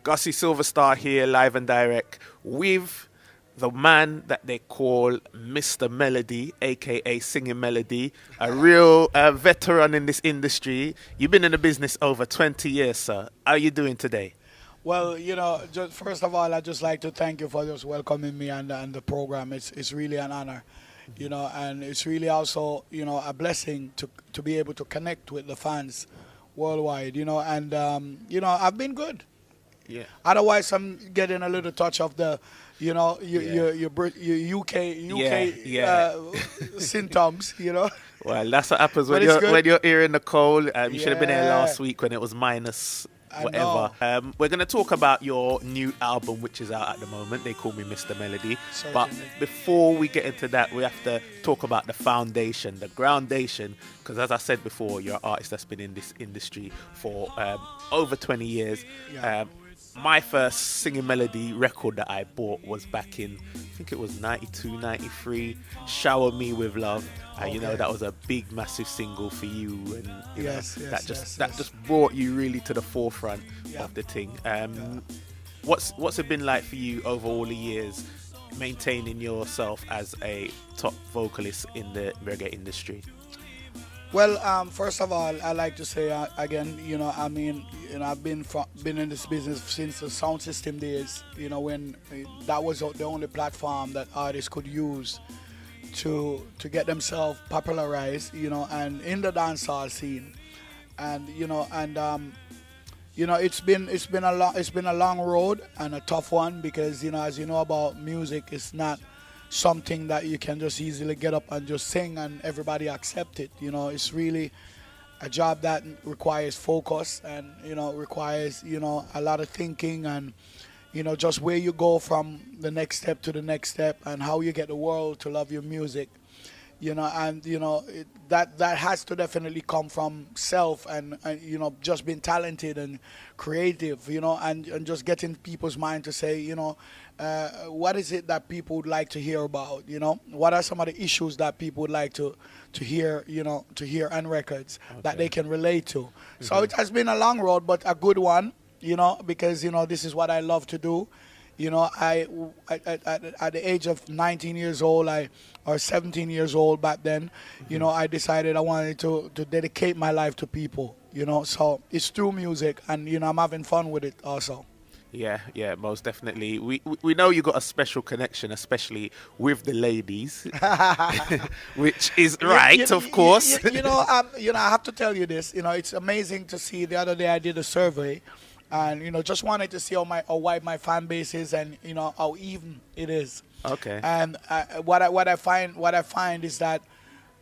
Gussie Silverstar here, live and direct, with the man that they call Mr. Melody, aka Singing Melody, a real veteran in this industry. You've been in the business over 20 years, sir. How are you doing today? Well, just first of all, I'd just like to thank you for just welcoming me and the program. It's really an honor, and it's really also, a blessing to be able to connect with the fans worldwide, and, I've been good. Yeah. Otherwise, I'm getting a little touch of the, your UK symptoms. Well, that's what happens But when it's you're good. here in the cold. You should have been here Yeah. last week when it was minus I whatever. know. We're going to talk about your new album, which is out at the moment. They call me Mr. Melody. But Certainly. before we get into that, we have to talk about the foundation, the groundation, because as I said before, you're an artist that's been in this industry for over 20 years. Yeah. My first Singing Melody record that I bought was back in, I think it was 92, 93, Shower Me With Love. Okay. That was a big, massive single for you. And Yes, that yes, just yes, yes. just brought you really to the forefront Yeah. of the thing. What's it been like for you over all the years, maintaining yourself as a top vocalist in the reggae industry? Well, first of all, I like to say again, I've been in this business since the sound system days. When that was the only platform that artists could use to get themselves popularized. And in the dancehall scene, and it's been a long road and a tough one because as you know about music, it's not something that you can just easily get up and just sing and everybody accept it. It's really a job that requires focus and requires a lot of thinking and just where you go from the next step to the next step and how you get the world to love your music. That has to definitely come from self and just being talented and creative, and just getting people's mind to say, what is it that people would like to hear about, what are some of the issues that people would like to hear, on records that they can relate to. So it has been a long road, but a good one, because, this is what I love to do. At the age of 19 years old, or 17 years old back then, I decided I wanted to dedicate my life to people, so it's through music and, I'm having fun with it also. Yeah, most definitely. We know you got a special connection, especially with the ladies, which is right, of course. I have to tell you this, it's amazing to see. The other day I did a survey and, just wanted to see how wide my fan base is and, how even it is. Okay. And what I find is that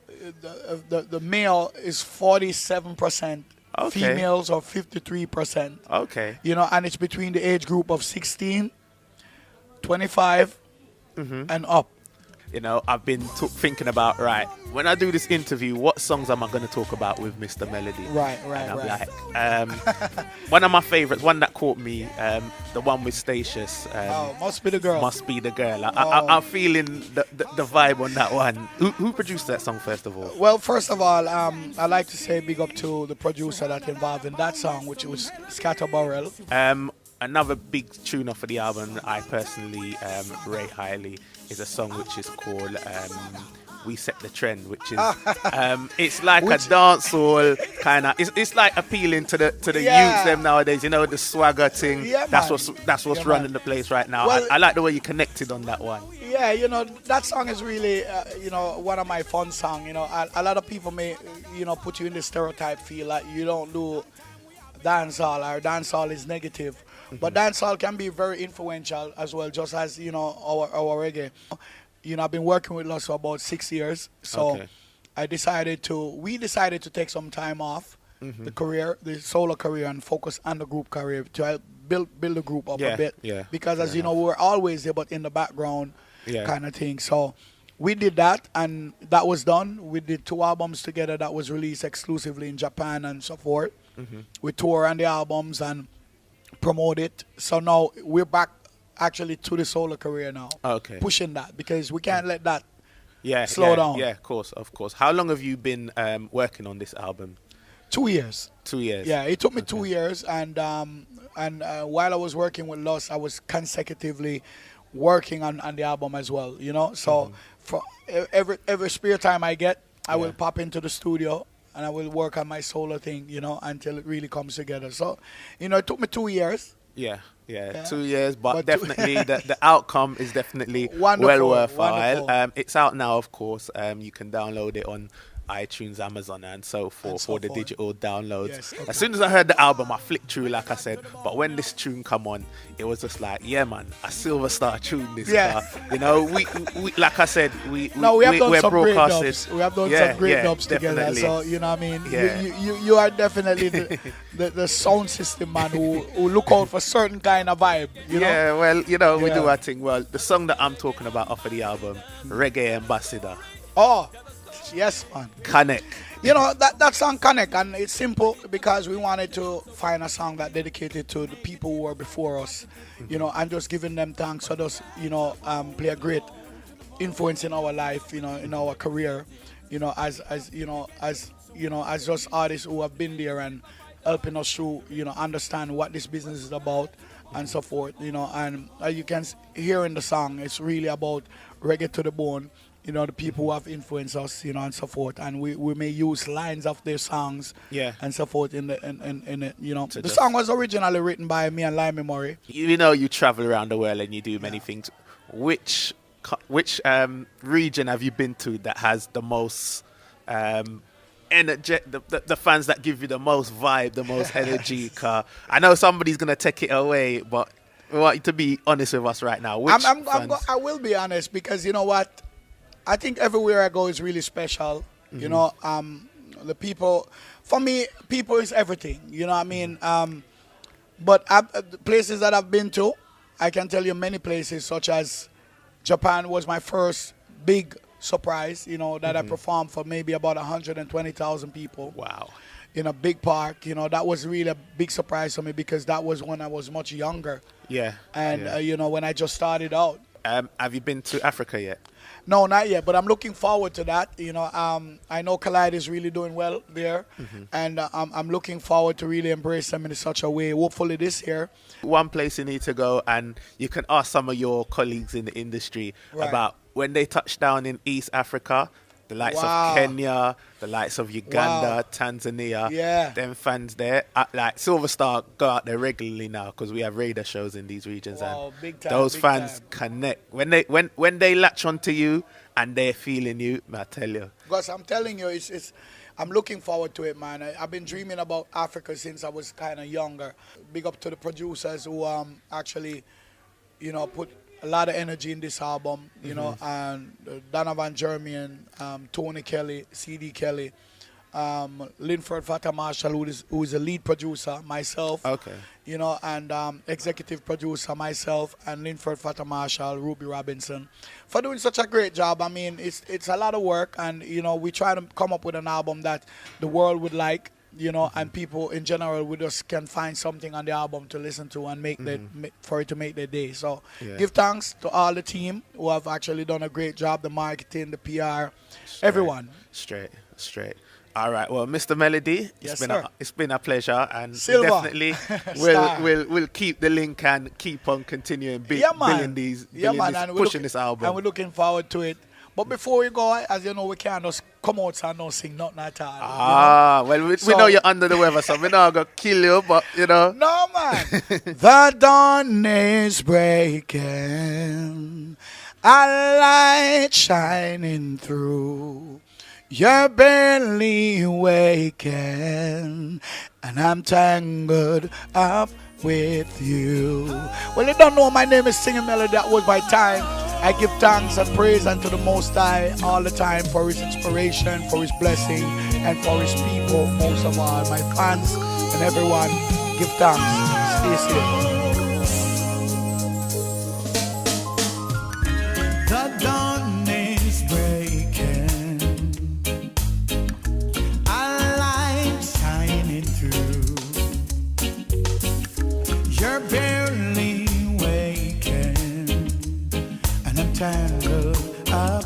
the male is 47%, Okay. females are 53%. Okay. And it's between the age group of 16, 25, and up. I've been thinking about, right, when I do this interview, what songs am I going to talk about with Mr. Melody? Right. And I'm like, one of my favorites, one that caught me, the one with Statius. Must Be the Girl. Must Be the Girl. I'm feeling the vibe on that one. Who produced that song, first of all? Well, first of all, I like to say big up to the producer that involved in that song, which was Scatterbarrel. Another big tuner for the album I personally rate highly is a song which is called We Set the Trend, which is it's like a dancehall kind of, it's like appealing to the youths them nowadays, the swagger thing. Yeah, that's man. what's running the place right now. Well, I like the way you connected on that one. Yeah, that song is really, one of my fun songs. A lot of people may, put you in the stereotype feel like you don't do dancehall or dancehall is negative. But dancehall can be very influential as well, just as, our reggae. I've been working with Lost for about 6 years. So Okay. we decided to take some time off the solo career and focus on the group career to help build the group up a bit. Yeah. Because as Fair you know, we were always there, but in the background Yeah. kind of thing. So we did that and that was done. We did 2 albums together that was released exclusively in Japan and so forth. We tour on the albums and promote it. So now we're back actually to the solo career now. Okay. Pushing that because we can't let that Yeah. slow down. Yeah, of course. How long have you been working on this album? 2 years. 2 years. Yeah, it took me Okay. 2 years, and while I was working with Lost, I was consecutively working on the album as well. You know, so for every spare time I get, I will Yeah. pop into the studio and I will work on my solo thing. You know, until it really comes together. So, you know, it took me 2 years. Yeah, yeah, Yeah. 2 years, but But definitely the outcome is definitely Wonderful, well worthwhile. wonderful. It's out now, of course. You can download it on iTunes, Amazon, and so forth so for the forth. digital downloads. Yes, okay. As soon as I heard the album, I flicked through, like I said. But when this tune come on, it was just like, yeah, man, a Silver Star tune. This, Yeah. you know, we like I said, No, we have done we're some great broadcasted. dubs. We have done Yeah, some great yeah, dubs together. definitely. So, you know what I mean? Yeah. You are definitely the sound system man who look out for certain kind of vibe, you know? Yeah, well, you know, we do Yeah. our thing. Well, the song that I'm talking about off of the album, Reggae Ambassador, Oh, yes, man. Connect. You know, that song connect, and it's simple because we wanted to find a song that dedicated to the people who were before us, you know, and just giving them thanks for us, you know, play a great influence in our life, you know, in our career, you know, as just artists who have been there and helping us to, you know, understand what this business is about and so forth, you know, and as you can hear in the song, it's really about reggae to the bone. You know, the people who have influenced us, you know, and so forth, and we may use lines of their songs, Yeah. and so forth in it, you know. To The just- song was originally written by me and Limey Murray. You know, you travel around the world and you do many things. Which region have you been to that has the most energy? The fans that give you the most vibe, the most energy? 'Cause I know somebody's gonna take it away, but we want you to be honest with us right now. Which fans? I will be honest because you know what, I think everywhere I go is really special. You know, the people. For me, people is everything. You know what I mean? But the places that I've been to, I can tell you many places, such as Japan was my first big surprise. You know, that I performed for maybe about 120,000 people Wow. in a big park. You know, that was really a big surprise for me because that was when I was much younger, Yeah. and yeah. you know, when I just started out. Have you been to Africa yet? No, not yet, but I'm looking forward to that. You know, I know Collide is really doing well there, and I'm looking forward to really embrace them in such a way. Hopefully this year. One place you need to go, and you can ask some of your colleagues in the industry Right. about when they touch down in East Africa, the likes Wow. of Kenya, the likes of Uganda, Wow. Tanzania. Yeah. Them fans there, like Silver Star, go out there regularly now because we have radar shows in these regions, Wow, and big time, those big fans time. connect when they latch onto you and they're feeling you. I tell you, Because I'm telling you, I'm looking forward to it, man. I've been dreaming about Africa since I was kind of younger. Big up to the producers who actually, you know, put a lot of energy in this album, you know, and Donovan Jermian, Tony Kelly, CD Kelly, Linford Fata Marshall, who is a lead producer, myself, okay, you know, and executive producer, myself, and Linford Fata Marshall, Ruby Robinson, for doing such a great job. I mean, it's a lot of work, and, you know, we try to come up with an album that the world would like, you know, and people in general we just can find something on the album to listen to and for it to make their day. So Yeah. give thanks to all the team who have actually done a great job, the marketing, the PR, everyone. straight. All right, well, Mr. Melody, Yes, it's sir. been a pleasure, and we Silver. definitely Star. we'll keep the link and keep on continuing Yeah, man. pushing this album. And we're looking forward to it. But before we go, as you know, we can't just come out and not sing nothing at all. Well, we So- know you're under the weather, so we're not gonna kill you, but you know. No, man. The dawn is breaking, a light shining through. You're barely waking, and I'm tangled up with you. Well, you don't know, my name is Singing Melody. That was my time. I give thanks and praise unto the Most High all the time for His inspiration, for His blessing, and for His people. Most of all, my fans and everyone, give thanks. Stay safe. The dawn is breaking, a light shining through. You're barely waking, and I'm tangled up